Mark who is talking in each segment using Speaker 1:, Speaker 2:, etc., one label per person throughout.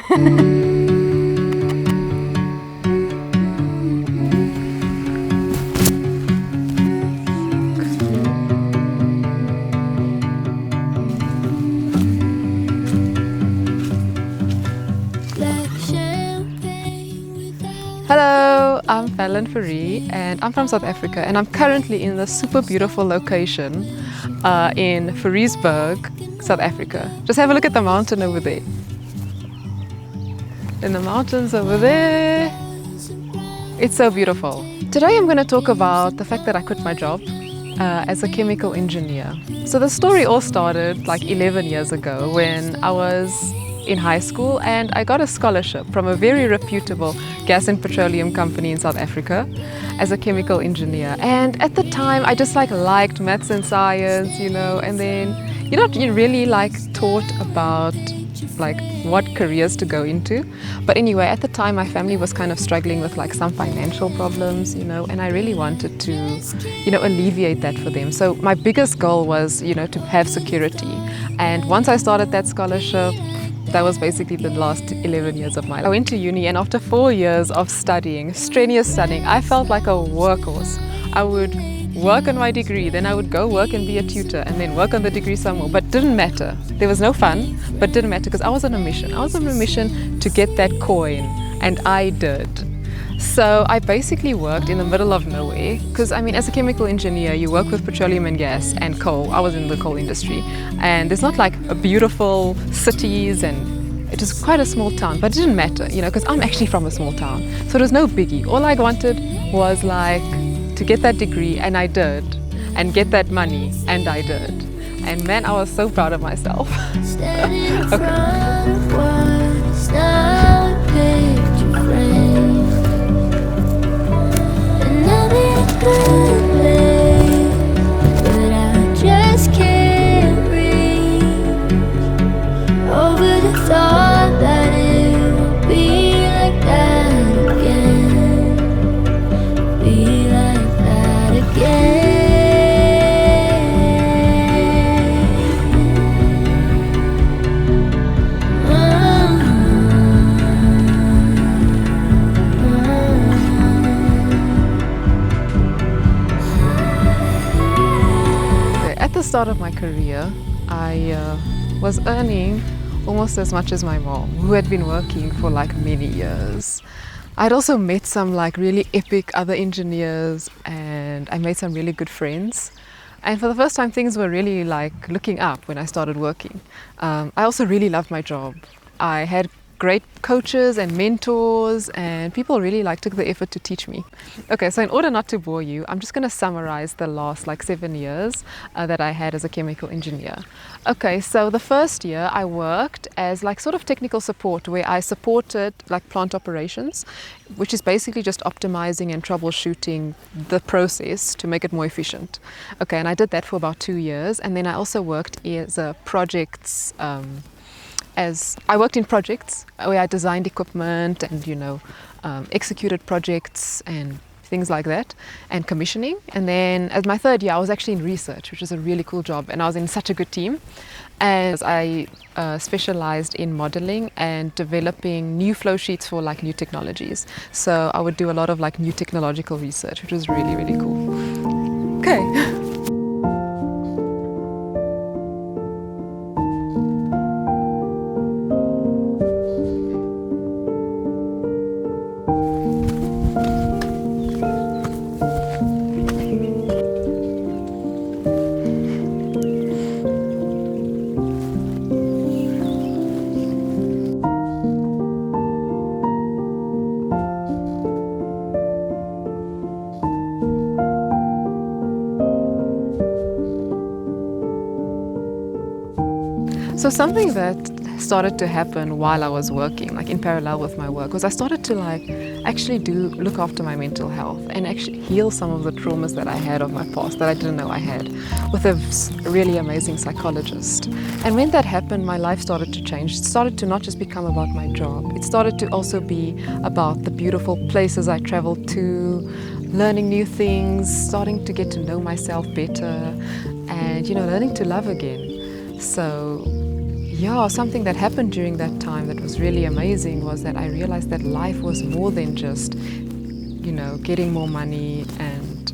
Speaker 1: Hello, I'm Fallon Fourie and I'm from South Africa, and I'm currently in the super beautiful location in Fouriersburg, South Africa. Just have a look at the mountain over there. In the mountains over there. It's so beautiful. Today I'm going to talk about the fact that I quit my job as a chemical engineer. So the story all started like 11 years ago when I was in high school and I got a scholarship from a very reputable gas and petroleum company in South Africa as a chemical engineer. And at the time I just liked maths and science, and then you really taught about what careers to go into. But anyway, at the time my family was kind of struggling with some financial problems, and I really wanted to alleviate that for them. So my biggest goal was to have security. And once I started that scholarship, that was basically the last 11 years of my life. I went to uni, and after 4 years of studying, strenuous studying, I felt like a workhorse. I would work on my degree, then I would go work and be a tutor, and then work on the degree some more. But didn't matter. There was no fun, but didn't matter because I was on a mission. I was on a mission to get that coin, and I did. So I basically worked in the middle of nowhere because as a chemical engineer you work with petroleum and gas and coal. I was in the coal industry, and there's not a beautiful cities, and it was quite a small town, but it didn't matter, because I'm actually from a small town, so it was no biggie. All I wanted was to get that degree, and I did, and get that money, and I did. And man, I was so proud of myself. At the start of my career, I was earning almost as much as my mom, who had been working for many years. I'd also met some really epic other engineers, and I made some really good friends. And for the first time, things were really looking up when I started working. I also really loved my job. I had great coaches and mentors, and people really took the effort to teach me. Okay, so in order not to bore you, I'm just going to summarize the last 7 years that I had as a chemical engineer. Okay, so the first year I worked as sort of technical support, where I supported plant operations, which is basically just optimizing and troubleshooting the process to make it more efficient. Okay, and I did that for about 2 years, and then I also worked as a projects I worked in projects where I designed equipment and executed projects and things like that, and commissioning. And then as my third year I was actually in research, which was a really cool job, and I was in such a good team. And I specialized in modeling and developing new flow sheets for new technologies. So I would do a lot of new technological research, which was really, really cool. Okay. So something that started to happen while I was working, in parallel with my work, was I started to actually look after my mental health and actually heal some of the traumas that I had of my past that I didn't know I had, with a really amazing psychologist. And when that happened, my life started to change. It started to not just become about my job. It started to also be about the beautiful places I traveled to, learning new things, starting to get to know myself better, and learning to love again. So yeah, something that happened during that time that was really amazing was that I realized that life was more than just, getting more money and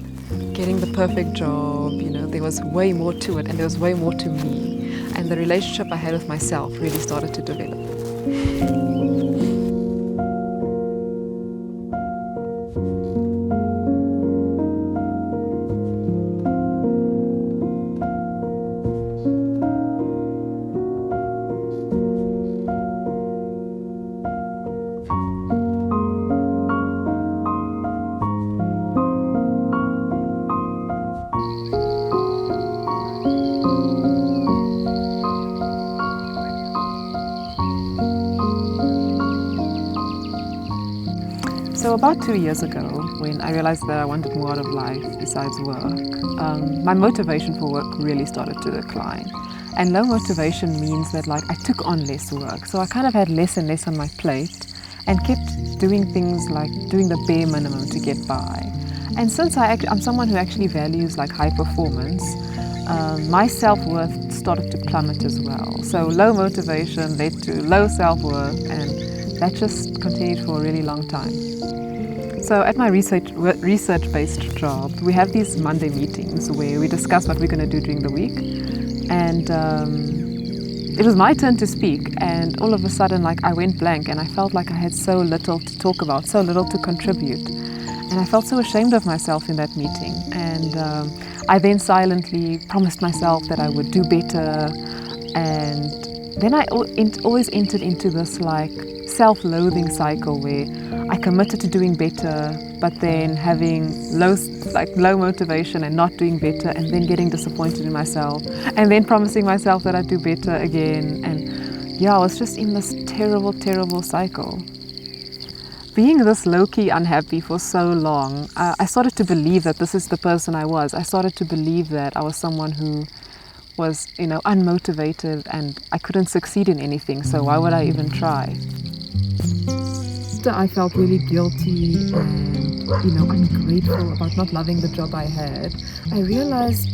Speaker 1: getting the perfect job. There was way more to it, and there was way more to me. And the relationship I had with myself really started to develop. So about 2 years ago, when I realized that I wanted more out of life besides work, my motivation for work really started to decline. And low motivation means that I took on less work. So I kind of had less and less on my plate and kept doing things like doing the bare minimum to get by. And since I'm someone who actually values high performance, my self-worth started to plummet as well. So low motivation led to low self-worth, and that just continued for a really long time. So at my research-based job, we have these Monday meetings where we discuss what we're going to do during the week. And it was my turn to speak, and all of a sudden I went blank, and I felt like I had so little to talk about, so little to contribute. And I felt so ashamed of myself in that meeting. And I then silently promised myself that I would do better. And then I always entered into this self-loathing cycle where I committed to doing better, but then having low motivation and not doing better, and then getting disappointed in myself, and then promising myself that I'd do better again. And yeah, I was just in this terrible, terrible cycle. Being this low-key unhappy for so long, I started to believe that this is the person I was. I started to believe that I was someone who was, unmotivated, and I couldn't succeed in anything, so why would I even try? I felt really guilty and, ungrateful about not loving the job I had. I realized,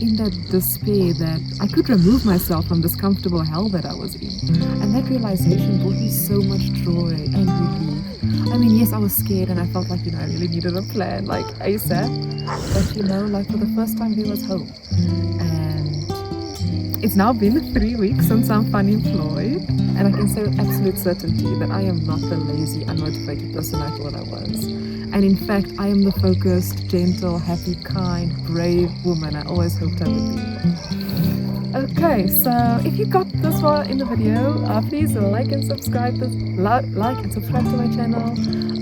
Speaker 1: in that despair, that I could remove myself from this comfortable hell that I was in. And that realization brought me so much joy and relief. I mean, yes, I was scared, and I felt I really needed a plan, ASAP. But, for the first time, there was hope. And it's now been 3 weeks since I'm unemployed, and I can say with absolute certainty that I am not the lazy, unmotivated person I thought I was. And in fact, I am the focused, gentle, happy, kind, brave woman I always hoped I would be. Okay, so if you got this far in the video, please like and subscribe to my channel.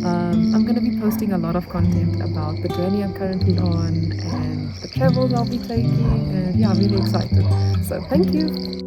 Speaker 1: I'm going to be posting a lot of content about the journey I'm currently on and the travels I'll be taking, and yeah, I'm really excited. So thank you.